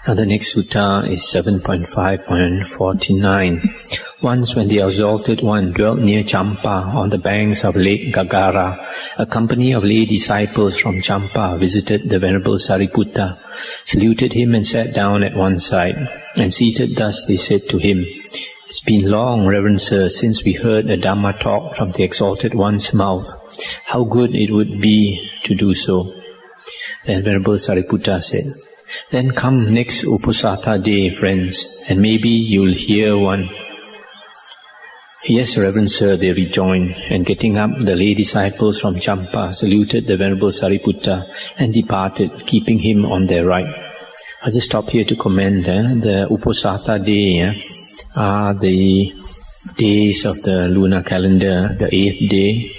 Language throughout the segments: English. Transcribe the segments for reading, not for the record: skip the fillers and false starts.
Now the next sutta is 7.5.49. Once when the Exalted One dwelt near Champa on the banks of Lake Gagara, a company of lay disciples from Champa visited the Venerable Sariputta, saluted him and sat down at one side. And seated thus they said to him, "It's been long, Reverend Sir, since we heard a Dhamma talk from the Exalted One's mouth. How good it would be to do so." Then Venerable Sariputta said, "Then come next Uposatha day, friends, and maybe you'll hear one." "Yes, Reverend Sir," they rejoined, and getting up, the lay disciples from Champa saluted the Venerable Sariputta and departed, keeping him on their right. I'll just stop here to comment. The Uposatha day are the days of the lunar calendar, the 8th day,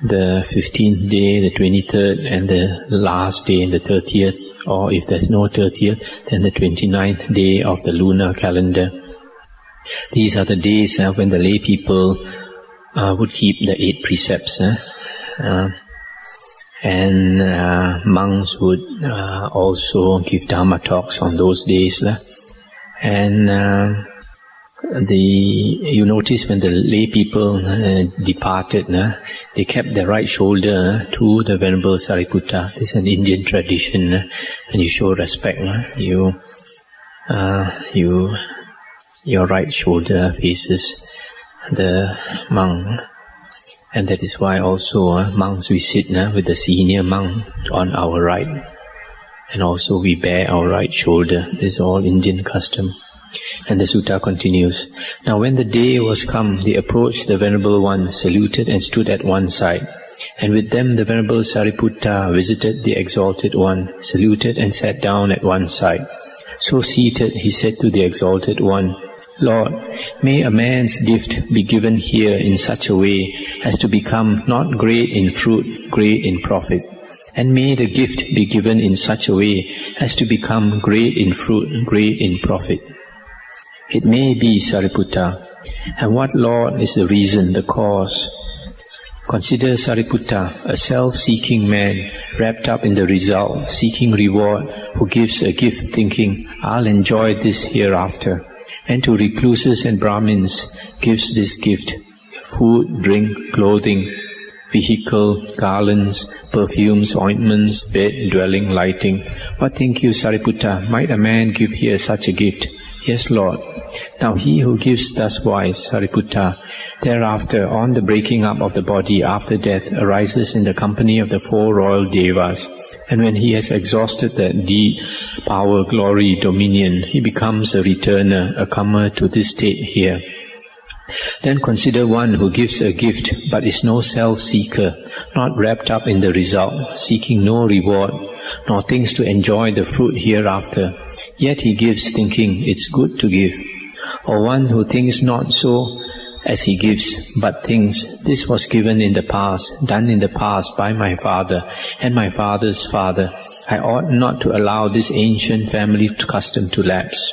the 15th day, the 23rd, and the last day, the 30th, or if there's no 30th, then the 29th day of the lunar calendar. These are the days when the lay people would keep the 8 precepts, and monks would also give Dhamma talks on those days. And you notice when the lay people departed, they kept their right shoulder to the Venerable Sariputta. This is an Indian tradition, and you show respect. Your right shoulder faces the monk, and that is why also monks we sit with the senior monk on our right, and also we bear our right shoulder. This is all Indian custom. And the sutta continues. Now when the day was come, they approached the Venerable One, saluted and stood at one side. And with them the Venerable Sariputta visited the Exalted One, saluted and sat down at one side. So seated, he said to the Exalted One, "Lord, may a man's gift be given here in such a way as to become not great in fruit, great in profit. And may the gift be given in such a way as to become great in fruit, great in profit." "It may be, Sariputta. And what, Lord, is the reason, the cause?" "Consider, Sariputta, a self-seeking man, wrapped up in the result, seeking reward, who gives a gift thinking, 'I'll enjoy this hereafter,' and to recluses and Brahmins gives this gift, food, drink, clothing, vehicle, garlands, perfumes, ointments, bed, dwelling, lighting. What think you, Sariputta, might a man give here such a gift?" "Yes, Lord." "Now he who gives thus wise, Sariputta, thereafter, on the breaking up of the body after death, arises in the company of the 4 royal devas, and when he has exhausted that deed, power, glory, dominion, he becomes a returner, a comer to this state here. Then consider one who gives a gift, but is no self-seeker, not wrapped up in the result, seeking no reward, nor thinks to enjoy the fruit hereafter, yet he gives thinking it's good to give. Or one who thinks not so as he gives, but thinks, 'This was given in the past, done in the past by my father and my father's father. I ought not to allow this ancient family custom to lapse.'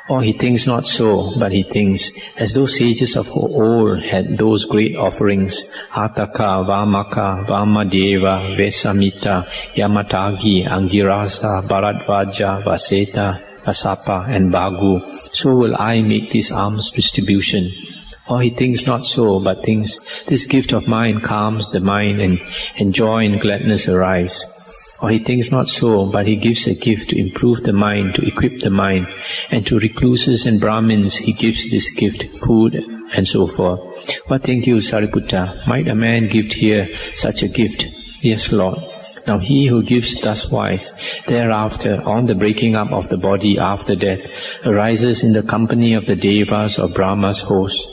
Or he thinks not so, but he thinks, as those sages of old had those great offerings, Ataka, Vamaka, Vamadeva, Vesamita, Yamatagi, Angirasa, Bharadvaja, Vaseta, Kasapa, and Bagu, so will I make this alms distribution. Or he thinks not so, but thinks, this gift of mine calms the mind, and joy and gladness arise. Or he thinks not so, but he gives a gift to improve the mind, to equip the mind, and to recluses and Brahmins he gives this gift, food, and so forth. What think you, Sariputta? Might a man give here such a gift? Yes, Lord. Now he who gives thus wise, thereafter, on the breaking up of the body after death, arises in the company of the devas or Brahma's host.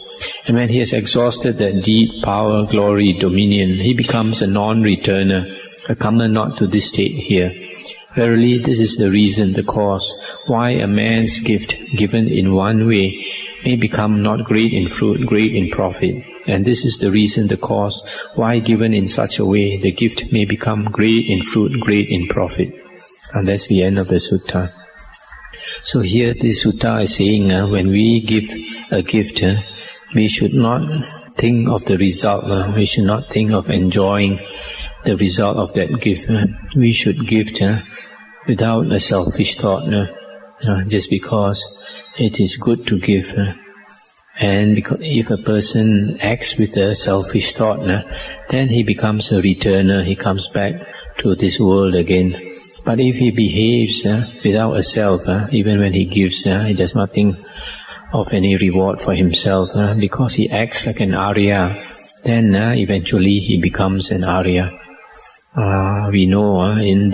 And when he has exhausted that deed, power, glory, dominion, he becomes a non-returner, a comer not to this state here. Verily, this is the reason, the cause, why a man's gift given in one way may become not great in fruit, great in profit. And this is the reason, the cause, why given in such a way, the gift may become great in fruit, great in profit. And that's the end of the sutta. So here this sutta is saying, when we give a gift, we should not think of the result. We should not think of enjoying the result of that gift. We should give without a selfish thought. just because it is good to give. And because if a person acts with a selfish thought, then he becomes a returner, he comes back to this world again. But if he behaves without a self, even when he gives, he does not think of any reward for himself, because he acts like an Arya, then eventually he becomes an Arya. We know in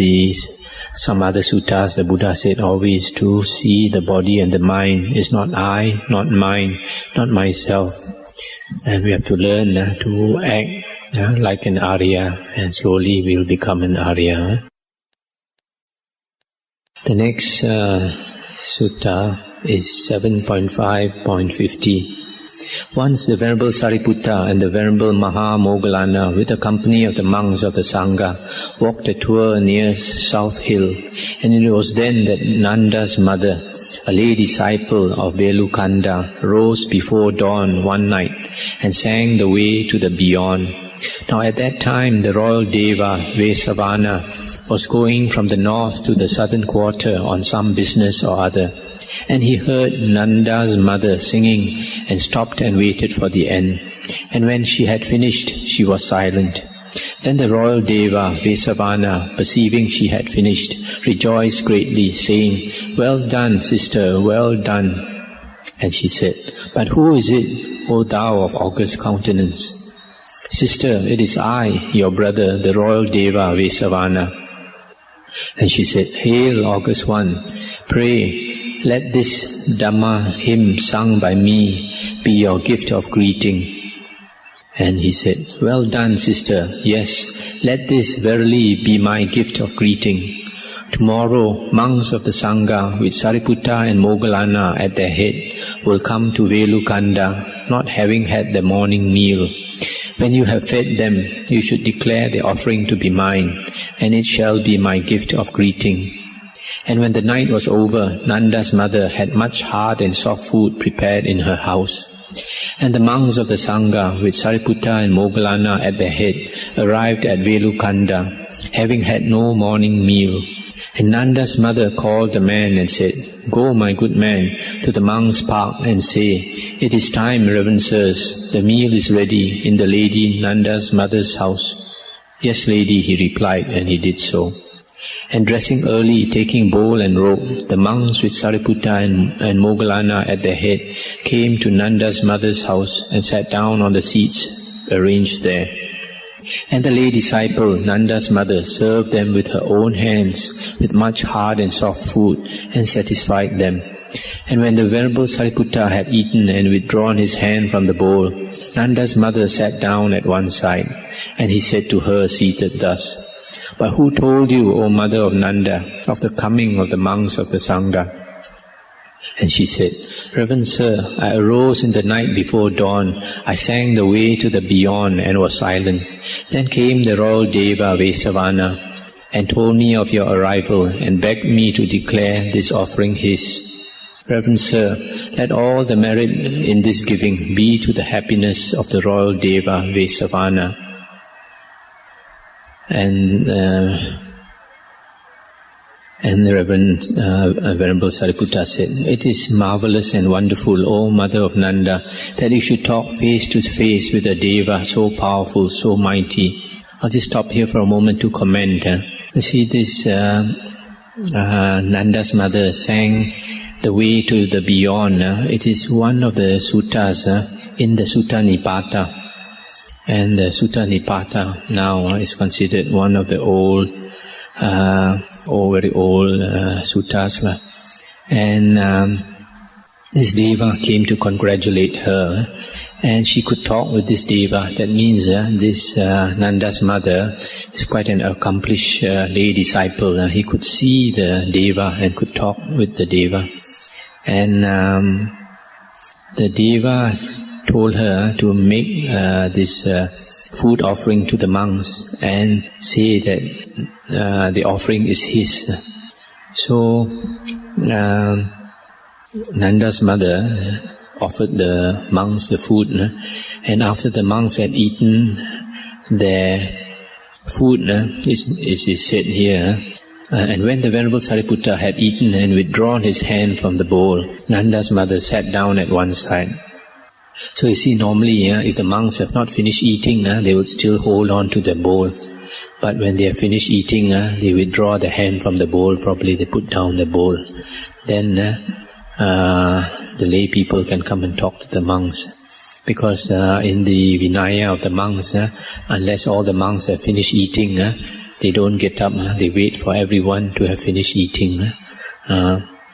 some other suttas, the Buddha said always to see the body and the mind is not I, not mine, not myself. And we have to learn to act like an Arya, and slowly we will become an Arya. The next sutta is 7.5.50. Once the Venerable Sariputta and the Venerable Mahamoggallana, with a company of the monks of the Sangha, walked a tour near South Hill, and it was then that Nanda's mother, a lay disciple of Velukanda, rose before dawn one night and sang the way to the beyond. Now at that time the royal Deva, Vesavana, was going from the north to the southern quarter on some business or other. And he heard Nanda's mother singing and stopped and waited for the end. And when she had finished, she was silent. Then the royal Deva, Vesavana, perceiving she had finished, rejoiced greatly, saying, "Well done, sister, well done." And she said, "But who is it, O thou of august countenance?" "Sister, it is I, your brother, the royal Deva, Vesavana." And she said, "Hail, august one, pray, let this Dhamma hymn sung by me be your gift of greeting." And he said, "Well done, sister. Yes, let this verily be my gift of greeting. Tomorrow, monks of the Sangha with Sariputta and Moggallana at their head will come to Velukanda, not having had the morning meal. When you have fed them, you should declare the offering to be mine, and it shall be my gift of greeting." And when the night was over, Nanda's mother had much hard and soft food prepared in her house. And the monks of the Sangha, with Sariputta and Moggallana at their head, arrived at Velukanda, having had no morning meal. And Nanda's mother called the man and said, "Go, my good man, to the monks' park and say, 'It is time, reverend sirs, the meal is ready in the lady Nanda's mother's house.'" "Yes, lady," he replied, and he did so. And dressing early, taking bowl and robe, the monks with Sariputta and Moggallana at their head came to Nanda's mother's house and sat down on the seats arranged there. And the lay disciple, Nanda's mother, served them with her own hands with much hard and soft food and satisfied them. And when the Venerable Sariputta had eaten and withdrawn his hand from the bowl, Nanda's mother sat down at one side, and he said to her seated thus, "But who told you, O mother of Nanda, of the coming of the monks of the Sangha?" And she said, "Reverend sir, I arose in the night before dawn. I sang the way to the beyond and was silent. Then came the royal Deva, Vesavana, and told me of your arrival and begged me to declare this offering his. Reverend sir, let all the merit in this giving be to the happiness of the royal Deva, Vesavana." And the Venerable Sariputta said, "It is marvelous and wonderful, O Mother of Nanda, that you should talk face to face with a Deva so powerful, so mighty." I'll just stop here for a moment to comment. You see, this Nanda's mother sang the way to the beyond. It is one of the suttas in the Sutta Nipata. And the Sutta Nipata now is considered one of the very old suttas. And this Deva came to congratulate her, and she could talk with this Deva. That means this Nanda's mother is quite an accomplished lay disciple. He could see the Deva and could talk with the Deva. And the Deva told her to make this food offering to the monks and say that the offering is his. So Nanda's mother offered the monks the food, and after the monks had eaten their food, it is said here, And when the Venerable Sariputta had eaten and withdrawn his hand from the bowl, Nanda's mother sat down at one side. So you see, normally, if the monks have not finished eating, they would still hold on to the bowl. But when they have finished eating, they withdraw the hand from the bowl, probably they put down the bowl. Then the lay people can come and talk to the monks. Because in the Vinaya of the monks, unless all the monks have finished eating, they don't get up, they wait for everyone to have finished eating.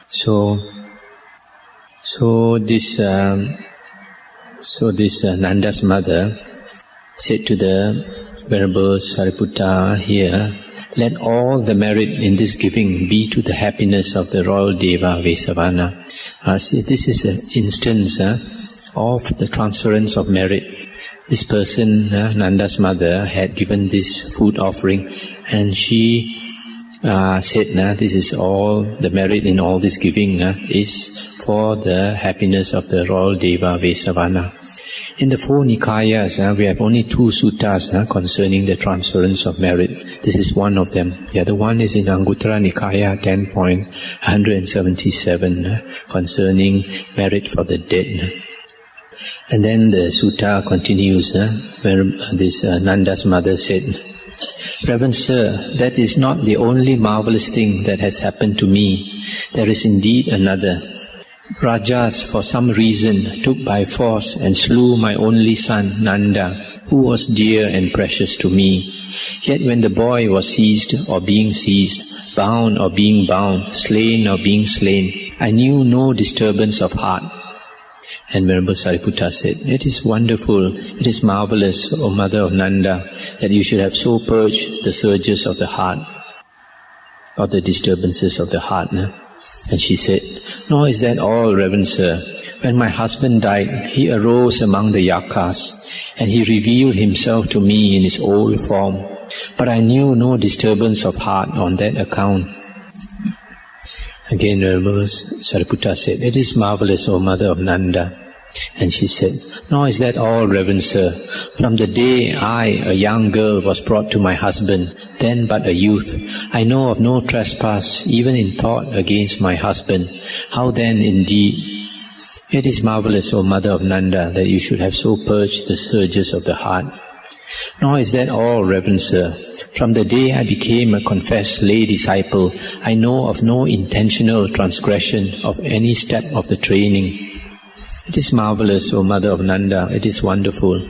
So this Nanda's mother said to the Venerable Sariputta here, let all the merit in this giving be to the happiness of the royal Deva Vesavana. See, this is an instance of the transference of merit. This person, Nanda's mother, had given this food offering, and she said, this is all, the merit in all this giving is for the happiness of the royal Deva Vesavana. In the 4 Nikayas, we have only 2 suttas concerning the transference of merit. This is one of them. The other one is in Anguttara Nikaya 10.177 concerning merit for the dead. And then the sutta continues, where this Nanda's mother said, Reverend Sir, that is not the only marvelous thing that has happened to me. There is indeed another. Rajas, for some reason, took by force and slew my only son, Nanda, who was dear and precious to me. Yet when the boy was seized or being seized, bound or being bound, slain or being slain, I knew no disturbance of heart. And Venerable Sariputta said, it is wonderful, it is marvelous, O Mother of Nanda, that you should have so purged the surges of the heart, or the disturbances of the heart. And she said, nor is that all, Reverend Sir. When my husband died, he arose among the yakas, and he revealed himself to me in his old form. But I knew no disturbance of heart on that account. Again, Venerable Sariputta said, it is marvelous, O Mother of Nanda. And she said, nor is that all, Reverend Sir. From the day I, a young girl, was brought to my husband, then but a youth, I know of no trespass, even in thought, against my husband. How then, indeed? It is marvelous, O Mother of Nanda, that you should have so purged the surges of the heart. Nor is that all, Reverend Sir. From the day I became a confessed lay disciple, I know of no intentional transgression of any step of the training. It is marvelous, O Mother of Nanda, it is wonderful.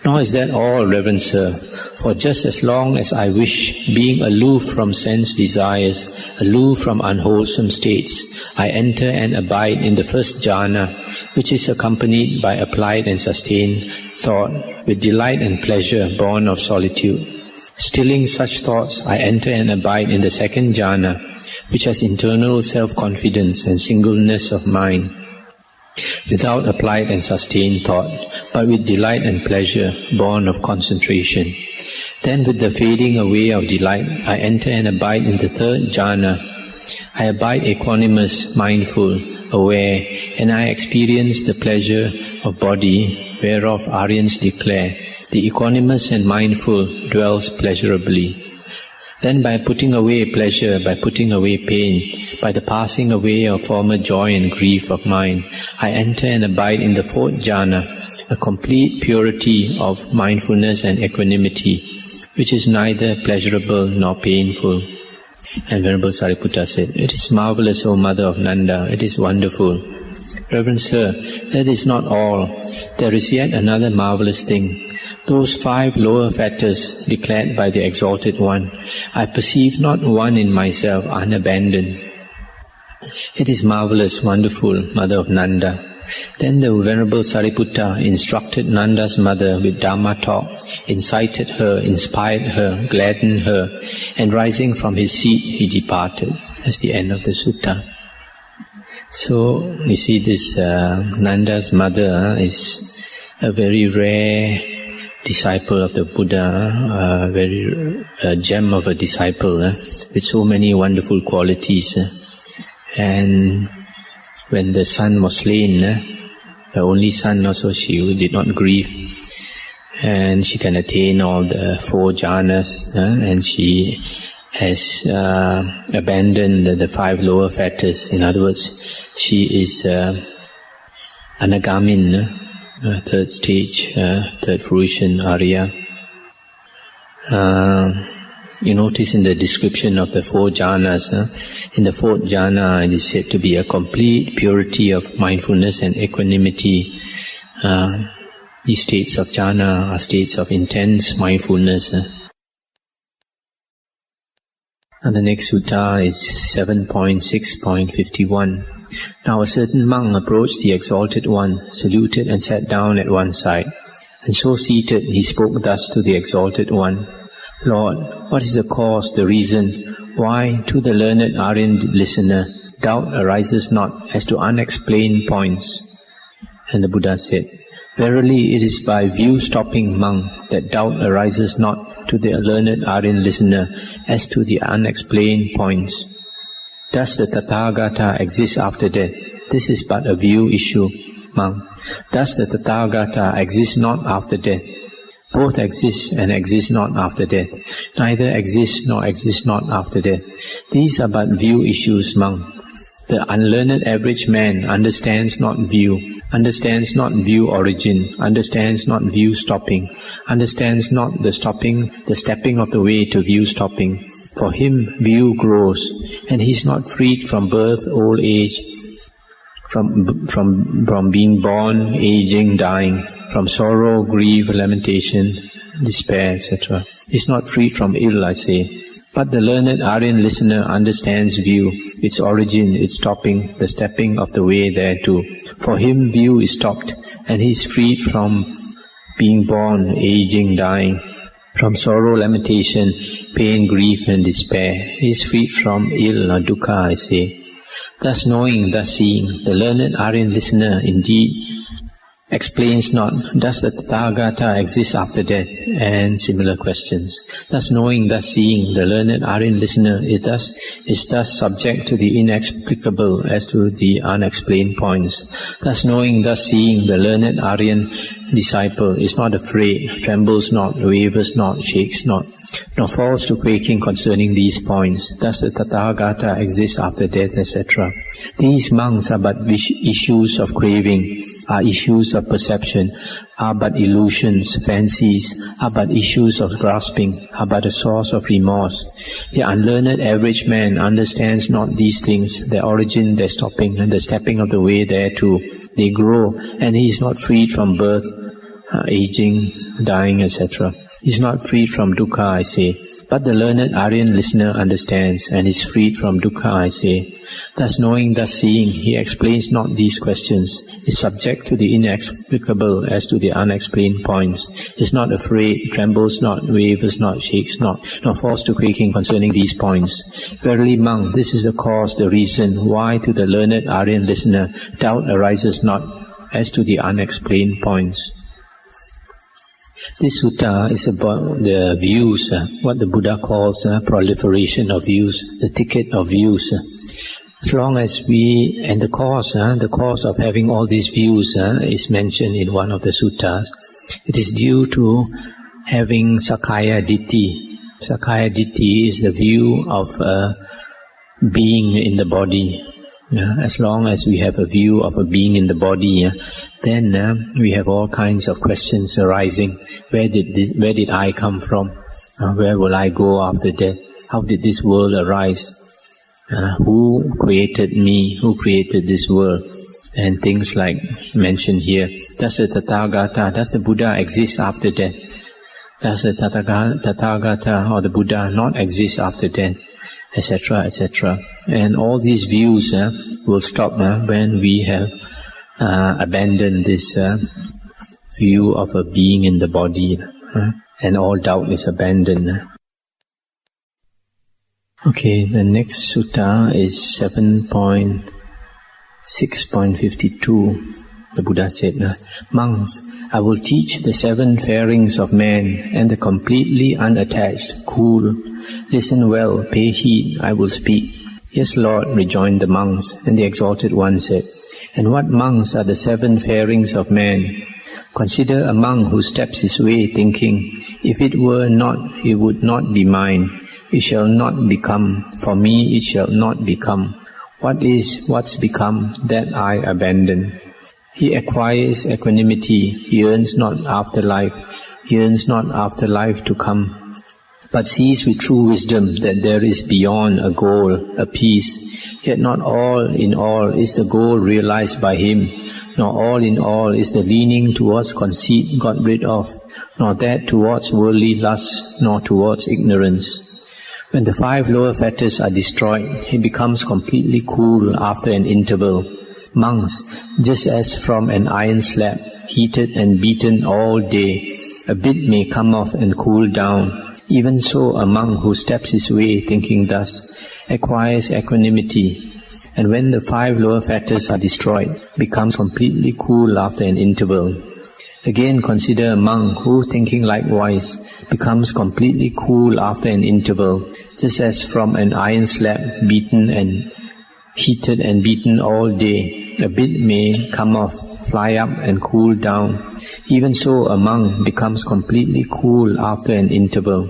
Nor is that all, Reverend Sir, for just as long as I wish, being aloof from sense desires, aloof from unwholesome states, I enter and abide in the first jhana, which is accompanied by applied and sustained thought, with delight and pleasure born of solitude. Stilling such thoughts, I enter and abide in the second jhana, which has internal self-confidence and singleness of mind, without applied and sustained thought, but with delight and pleasure born of concentration. Then with the fading away of delight, I enter and abide in the third jhana. I abide equanimous, mindful, aware, and I experience the pleasure of body, whereof Aryans declare, the equanimous and mindful dwells pleasurably. Then by putting away pleasure, by putting away pain, by the passing away of former joy and grief of mind, I enter and abide in the fourth jhana, a complete purity of mindfulness and equanimity, which is neither pleasurable nor painful. And Venerable Sariputta said, it is marvelous, O Mother of Nanda, it is wonderful. Reverend Sir, that is not all. There is yet another marvelous thing. Those 5 lower fetters declared by the Exalted One, I perceive not one in myself unabandoned. It is marvelous, wonderful, Mother of Nanda. Then the Venerable Sariputta instructed Nanda's mother with Dhamma talk, incited her, inspired her, gladdened her, and rising from his seat, he departed. That's the end of the sutta. So, you see, this Nanda's mother is a very rare disciple of the Buddha, a gem of a disciple, with so many wonderful qualities. And when the son was slain, the only son also, she did not grieve, and she can attain all the 4 jhanas, and she has abandoned the 5 lower fetters. In other words, she is Anagamin, third stage, third fruition, Arya. You notice in the description of the 4 jhanas, in the 4th jhana it is said to be a complete purity of mindfulness and equanimity. These states of jhana are states of intense mindfulness. And the next sutta is 7.6.51. Now a certain monk approached the Exalted One, saluted and sat down at one side. And so seated, he spoke thus to the Exalted One: Lord, what is the cause, the reason, why to the learned Aryan listener doubt arises not as to unexplained points? And the Buddha said, Verily it is by view-stopping monk that doubt arises not to the learned Aryan listener as to the unexplained points. Does the Tathagata exist after death? This is but a view issue, monk. Does the Tathagata exist not after death? Both exist and exist not after death. Neither exist nor exist not after death. These are but view issues, monk. The unlearned average man understands not view origin, understands not view stopping, understands not the stepping of the way to view stopping. For him view grows, and he is not freed from birth, old age, from being born, aging, dying, from sorrow, grief, lamentation, despair, etc. He is not freed from ill, I say. But the learned Aryan listener understands view, its origin, its stopping, the stepping of the way thereto. For him view is stopped, and he is freed from being born, aging, dying, from sorrow, lamentation, pain, grief and despair. He is freed from ill or dukkha, I say. Thus knowing, thus seeing, the learned Aryan listener indeed explains not, does the Tathagata exist after death, and similar questions. Thus knowing, thus seeing, the learned Aryan listener is thus subject to the inexplicable as to the unexplained points. Thus knowing, thus seeing, the learned Aryan disciple is not afraid, trembles not, wavers not, shakes not, nor falls to quaking concerning these points. Thus the Tathagata exists after death, etc. These monks are but issues of craving, are issues of perception, are but illusions, fancies, are but issues of grasping, are but a source of remorse. The unlearned average man understands not these things, their origin, their stopping, and the stepping of the way thereto. They grow, and he is not freed from birth, aging, dying, etc. He is not freed from dukkha, I say. But the learned Aryan listener understands, and is freed from dukkha, I say. Thus knowing, thus seeing, he explains not these questions, is subject to the inexplicable as to the unexplained points, is not afraid, trembles not, wavers not, shakes not, nor falls to quaking concerning these points. Verily, monk, this is the cause, the reason, why to the learned Aryan listener doubt arises not as to the unexplained points. This sutta is about the views, what the Buddha calls proliferation of views, the thicket of views. As long as we, and the cause of having all these views is mentioned in one of the suttas. It is due to having Sakkaya Ditthi. Sakkaya Ditthi is the view of being in the body. As long as we have a view of a being in the body, then we have all kinds of questions arising. Where did I come from? Where will I go after death? How did this world arise? Who created me? Who created this world? And things like mentioned here. Does the Tathagata, does the Buddha exist after death? Does the Tathagata or the Buddha not exist after death? Etc., etc. And all these views will stop when we have abandoned this view of a being in the body, and all doubt is abandoned. Okay, the next sutta is 7.6.52. The Buddha said, Monks, I will teach the 7 fairings of man and the completely unattached, cool. Listen well, pay heed, I will speak. Yes, Lord, rejoined the monks, and the Exalted One said, And what monks are the 7 fairings of man? Consider a monk who steps his way thinking, If it were not, it would not be mine. it shall not become. For me it shall not become. What is what's become that I abandon? He acquires equanimity, yearns not after life, yearns not after life to come, but sees with true wisdom that there is beyond a goal, a peace. Yet not all in all is the goal realized by him, nor all in all is the leaning towards conceit got rid of, nor that towards worldly lust, nor towards ignorance. When the 5 lower fetters are destroyed, he becomes completely cool after an interval. Monks, just as from an iron slab, heated and beaten all day, a bit may come off and cool down. Even so, a monk who steps his way thinking thus, acquires equanimity, and when the 5 lower fetters are destroyed, becomes completely cool after an interval. Again consider a monk who, thinking likewise, becomes completely cool after an interval, just as from an iron slab, heated and beaten all day, a bit may come off, fly up and cool down. Even so, a monk becomes completely cool after an interval.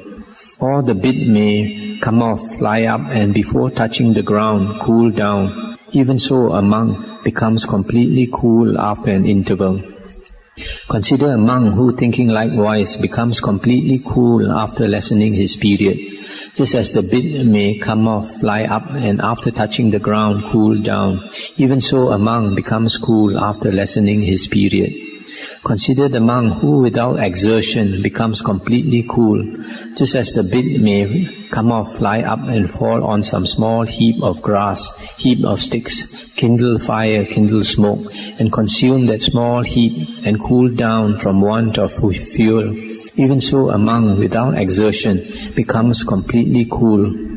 Or the bit may come off, fly up, and before touching the ground, cool down. Even so, a monk becomes completely cool after an interval. Consider a monk who, thinking likewise, becomes completely cool after lessening his period. Just as the bit may come off, fly up, and after touching the ground, cool down. Even so, a monk becomes cool after lessening his period. Consider the monk who, without exertion, becomes completely cool, just as the bit may come off, fly up, and fall on some small heap of grass, heap of sticks, kindle fire, kindle smoke, and consume that small heap, and cool down from want of fuel. Even so, a monk, without exertion, becomes completely cool.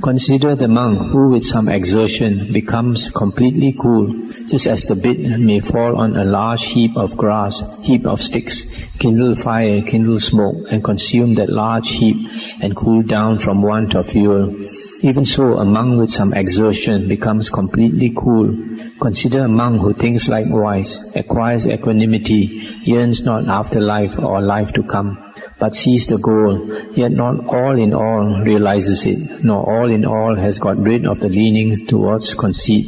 Consider the monk who, with some exertion, becomes completely cool, just as the bit may fall on a large heap of grass, heap of sticks, kindle fire, kindle smoke, and consume that large heap, and cool down from want of fuel. Even so, a monk with some exertion becomes completely cool. Consider a monk who thinks likewise, acquires equanimity, yearns not after life or life to come, but sees the goal, yet not all in all realizes it, nor all in all has got rid of the leanings towards conceit,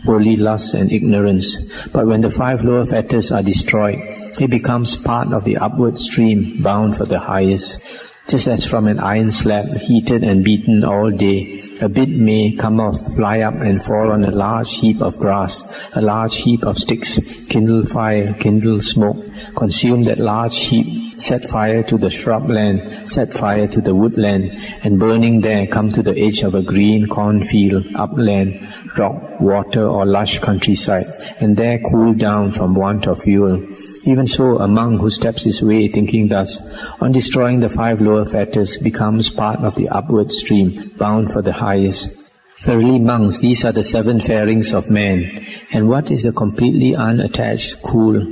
worldly lust and ignorance. But when the 5 lower fetters are destroyed, he becomes part of the upward stream bound for the highest. Just as from an iron slab, heated and beaten all day, a bit may come off, fly up, and fall on a large heap of grass, a large heap of sticks, kindle fire, kindle smoke, consume that large heap, set fire to the shrubland, set fire to the woodland, and burning there come to the edge of a green cornfield, upland, rock, water, or lush countryside, and there cool down from want of fuel. Even so, a monk who steps his way thinking thus, on destroying the 5 lower fetters, becomes part of the upward stream, bound for the highest. Verily, monks, these are the 7 fairings of man. And what is the completely unattached cool?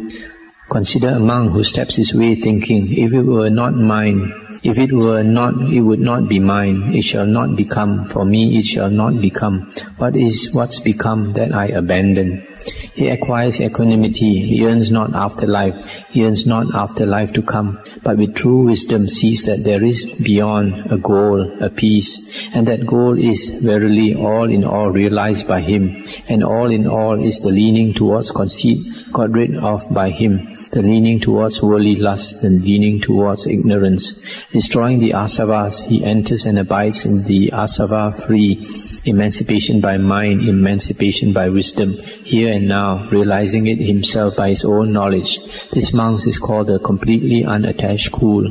Consider a monk who steps his way thinking, if it were not mine, if it were not, it would not be mine, it shall not become, for me it shall not become. What is what's become that I abandon? He acquires equanimity, yearns not after life, yearns not after life to come, but with true wisdom sees that there is beyond a goal, a peace, and that goal is verily all in all realized by him, and all in all is the leaning towards conceit got rid of by him, the leaning towards worldly lust and leaning towards ignorance. Destroying the asavas, he enters and abides in the asava-free, emancipation by mind, emancipation by wisdom, here and now, realizing it himself by his own knowledge. This monk is called the completely unattached cool.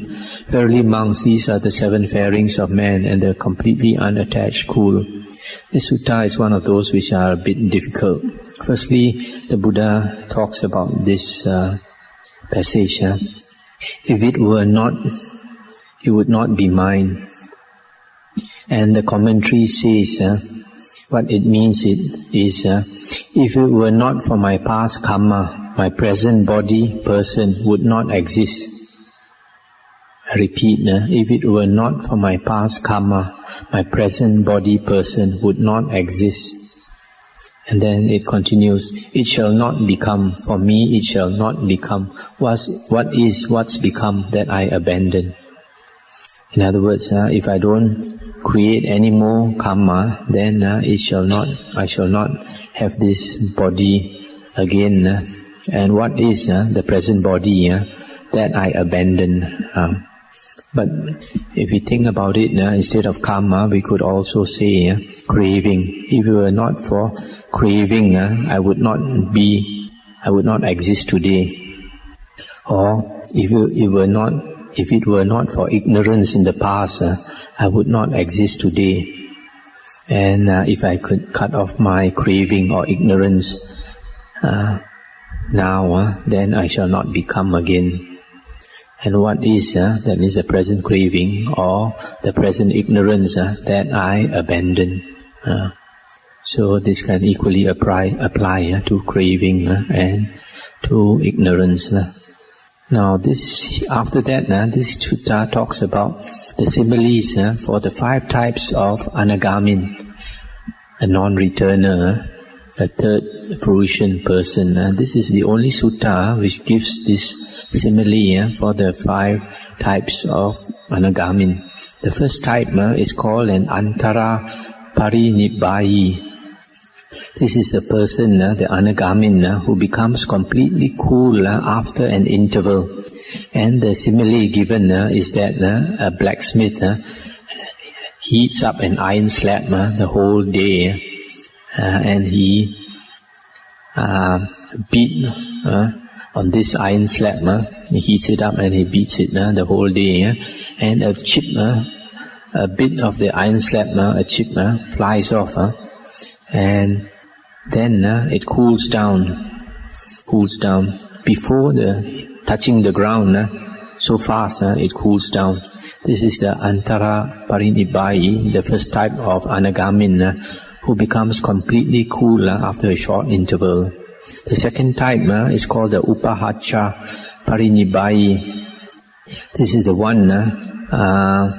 Verily, monks, these are the 7 fairings of man and the completely unattached cool. This sutta is one of those which are a bit difficult. Firstly, the Buddha talks about this passage. If it were not, it would not be mine. And the commentary says, what it means is, if it were not for my past karma, my present body, person would not exist. I repeat, if it were not for my past karma, my present body, person would not exist. And then it continues, it shall not become, for me it shall not become. What is what's become that I abandon? In other words, if I don't create any more karma, then I shall not have this body again. And what is the present body that I abandon? But if we think about it, instead of karma, we could also say craving. If it were not for craving, I would not exist today. Or if it were not for ignorance in the past, I would not exist today. And if I could cut off my craving or ignorance now, then I shall not become again. And what is that is the present craving or the present ignorance that I abandon. So this can equally apply to craving and to ignorance. Now after that, this sutta talks about the similes for the 5 types of anagamin, a non-returner, a third fruition person. This is the only sutta which gives this simile for the 5 types of anagamin. The first type is called an Anguttara parinibbayi. This is a person, the anagamin, who becomes completely cool after an interval. And the simile given is that a blacksmith heats up an iron slab the whole day, and he beat on this iron slab. He heats it up and he beats it the whole day, and a chip, a bit of the iron slab, a chip flies off, and then it cools down before touching the ground. So fast it cools down. This is the Anguttara parinibbayi, the first type of anagamin, who becomes completely cool after a short interval. The second type is called the Upahacha parinibbayi. This is the one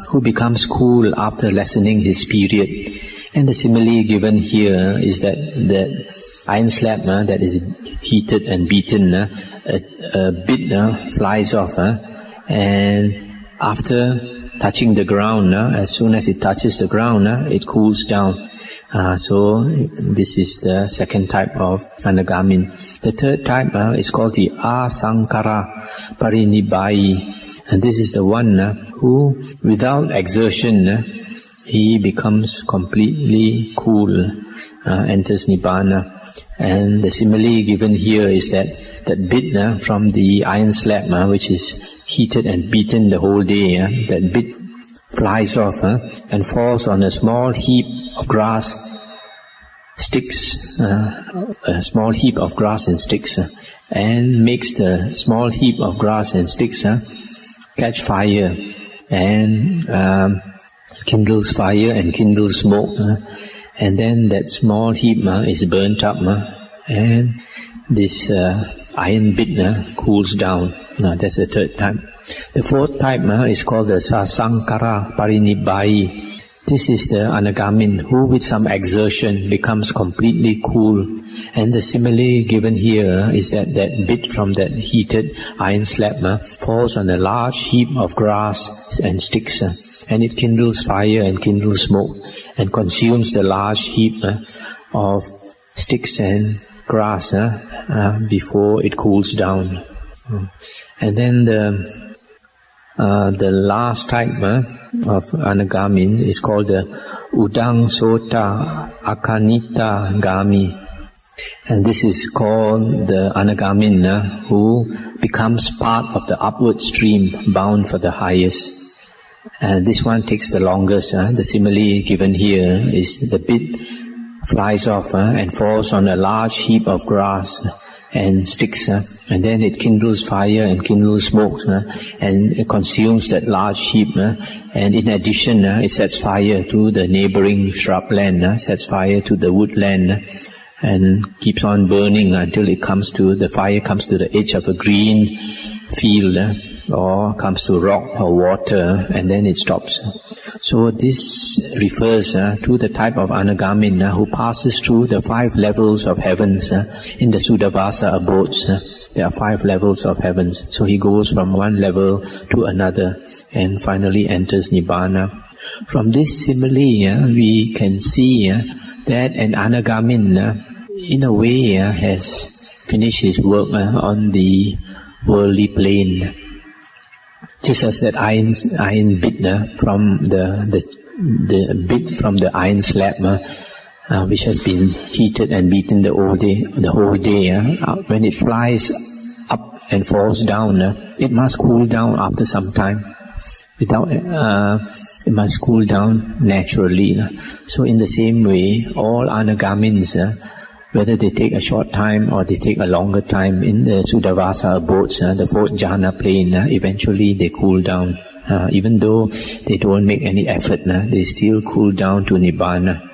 who becomes cool after lessening his period. And the simile given here is that the iron slab that is heated and beaten, a bit flies off, and after touching the ground, as soon as it touches the ground, it cools down. So this is the second type of anagamin. The third type is called the Asankara parinibbayi, and this is the one who, without exertion, he becomes completely cool, enters Nibbana. And the simile given here is that bit from the iron slab, which is heated and beaten the whole day, that bit flies off and falls on a small heap of grass, sticks, a small heap of grass and sticks, and makes the small heap of grass and sticks catch fire, and kindles fire and kindles smoke, and then that small heap is burnt up, and this iron bit cools down. That's the third type. The fourth type is called the Sasankara parinibbayi. This is the anagamin who, with some exertion, becomes completely cool. And the simile given here is that bit from that heated iron slab falls on a large heap of grass and sticks, and it kindles fire and kindles smoke and consumes the large heap of sticks and grass before it cools down. And then the last type of anagamin is called the Udang Sota Akanita Gami. And this is called the anagamin who becomes part of the upward stream bound for the highest. And this one takes the longest. The simile given here is the bit flies off and falls on a large heap of grass and sticks, and then it kindles fire and kindles smoke, and it consumes that large heap, and in addition it sets fire to the neighboring shrubland, sets fire to the woodland, and keeps on burning until the fire comes to the edge of a green field, or comes to rock or water, and then it stops. So this refers to the type of anagamin who passes through the 5 levels of heavens in the Suddhavasa abodes. There are 5 levels of heavens. So he goes from one level to another and finally enters Nibbana. From this simile, we can see that an Anagamin, in a way, has finished his work on the worldly plane. Just as that iron bit from the bit from the iron slab, which has been heated and beaten the whole day, when it flies up and falls down, it must cool down after some time. It must cool down naturally. So in the same way, all Anagamins, whether they take a short time or they take a longer time in the Suddhavasa abodes, the fourth jhana plane, eventually they cool down. Even though they don't make any effort, they still cool down to Nibbana.